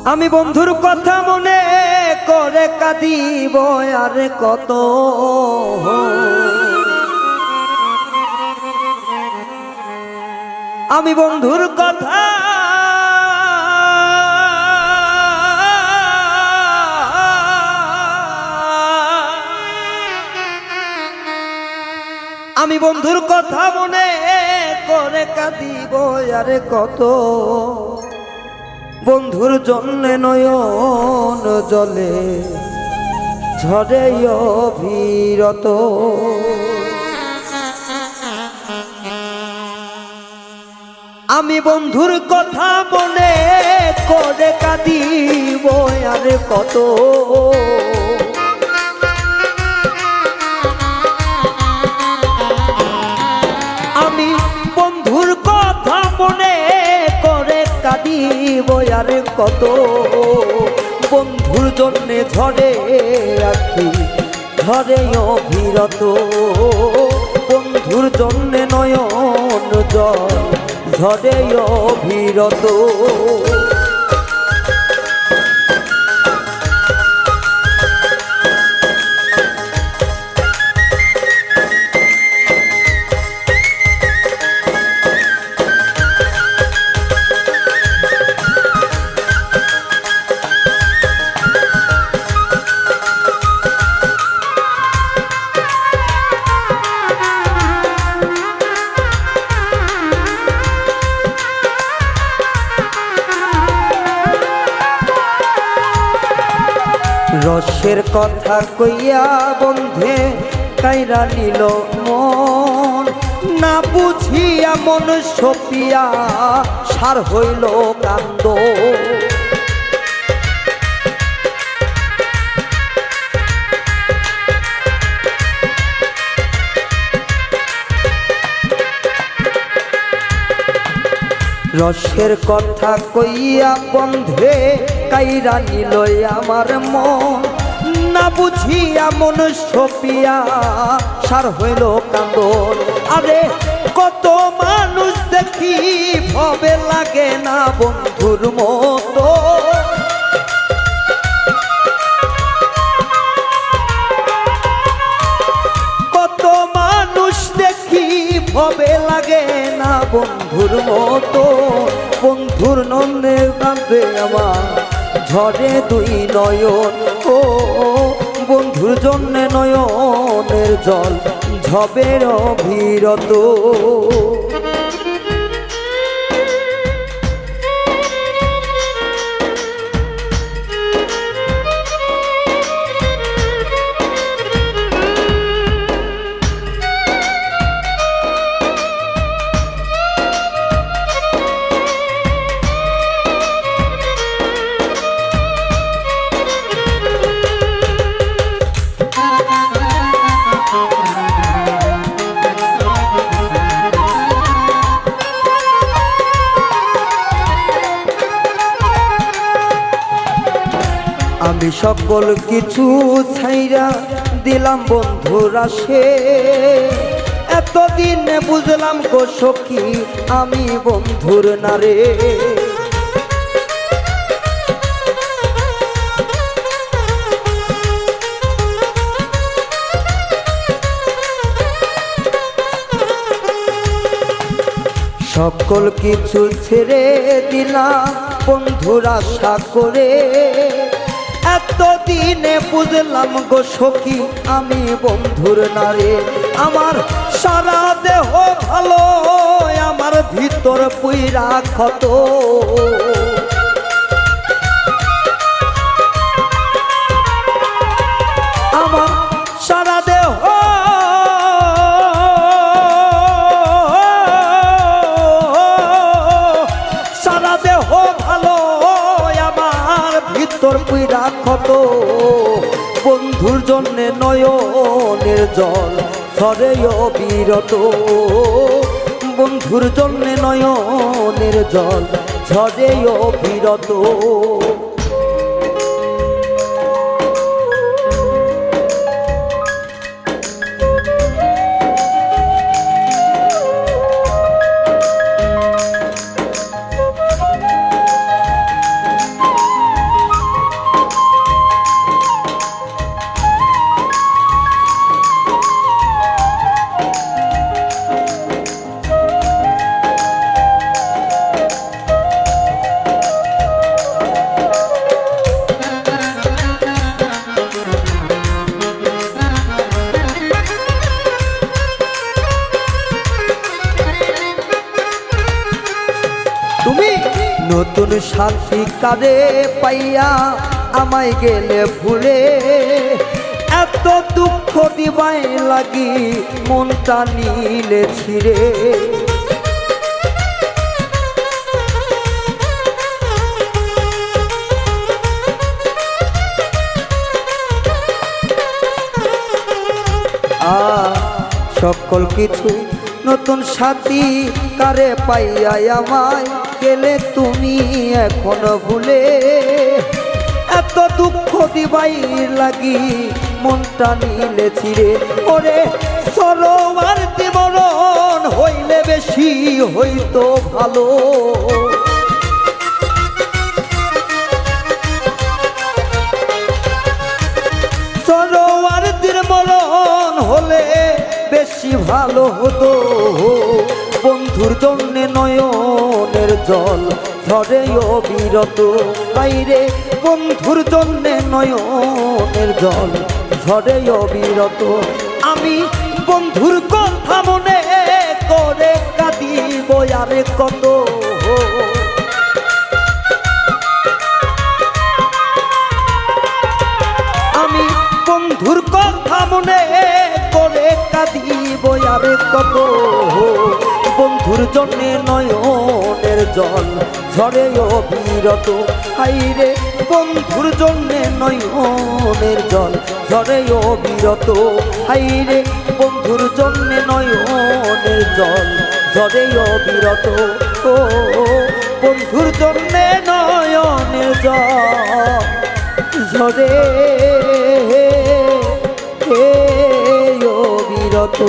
আমি বন্ধুর কথা মনে করে কাঁদিব আর কত। আমি বন্ধুর কথা আমি বন্ধুর কথা মনে করে কাঁদিব আর কত। বন্ধুর জন্য নয়ন জলে ঝরে অবিরত। আমি বন্ধুর কথা মনে করে কাঁদিব আর কত। আমি বন্ধুর কথা মনে করে কাঁদিব আর কত। বন্ধুর জন্য ঝরে আখি ঝরে অবিরত। বন্ধুর জন্য নয়ন জল ঝরে অবিরত। রসের কথা কইয়া বন্ধে কাইরা নিল মন। না বুঝিয়া মন সপিয়া সার হইল কান্দ। রসের কথা কইয়া বন্ধে কাইরা নিল আমার মন। না বুঝিয়া মন সপিয়া সার হইল কান্দন। আরে কত মানুষ দেখি ভবে লাগে না বন্ধুর মতো। কত মানুষ দেখি ভবে লাগে না বন্ধুর মতো। বন্ধুর নন্যে কাঁদে আমার ঝরে দুই নয়ন। ও বন্ধুর জন্য নয়নের জল ঝবের অবিরত। আমি সকল কিছু ছাইরা দিলাম বন্ধুর আসে। এতদিন বুঝলাম গো সখী আমি বন্ধুর নারে। সকল কিছু ছেড়ে দিলাম বন্ধুর আশা করে। এতদিনে বুঝলাম গো সখী আমি বন্ধুর নারে। আমার সারা দেহ ভালো আমার ভিতর পুইরা ক্ষত। আমার সারা দেহ সারা দেহ ভালো আমার ভিতর পুইরা ক্ষত। বন্ধুর জন্যে নয়নের জল ঝরে অবিরত। বন্ধুর জন্যে নয়নের জল ঝরে অবিরত। সাথী কারে পাইয়া আমায় গেলে ভুলে এত দুঃখ দিবাই লাগি মনটা নিলে ছিড়ে সকল কিছু নতুন সাথী কারে পাইয়া আমায় গেলে তুমি এখনো ভুলে এত দুঃখ দিবাই লাগি মনটা নিলে ছিড়ে ওরে সরোয়ার দিমরণ হইলে বেশি হইতো ভালো সরোয়ার দিমরণ হলে বেশি ভালো হতো বন্ধুর জন্যে নয়নের জল ঝরে অবিরত বাইরে বন্ধুর জন্যে নয়নের জল ঝরে অবিরত আমি বন্ধুর কথা মনে করে কাঁদিব আরে কত আমি বন্ধুর কথা মনে করে কাঁদিব আরে কত বন্ধুর জন্যে নয়নের জল ঝরে অবিরত হাইরে বন্ধুর জন্যে নয়নের জল ঝরে অবিরত হাইরে বন্ধুর জন্যে নয়নের জল ঝরে অবিরত ও বন্ধুর জন্যে নয়নের জল ঝরে অবিরত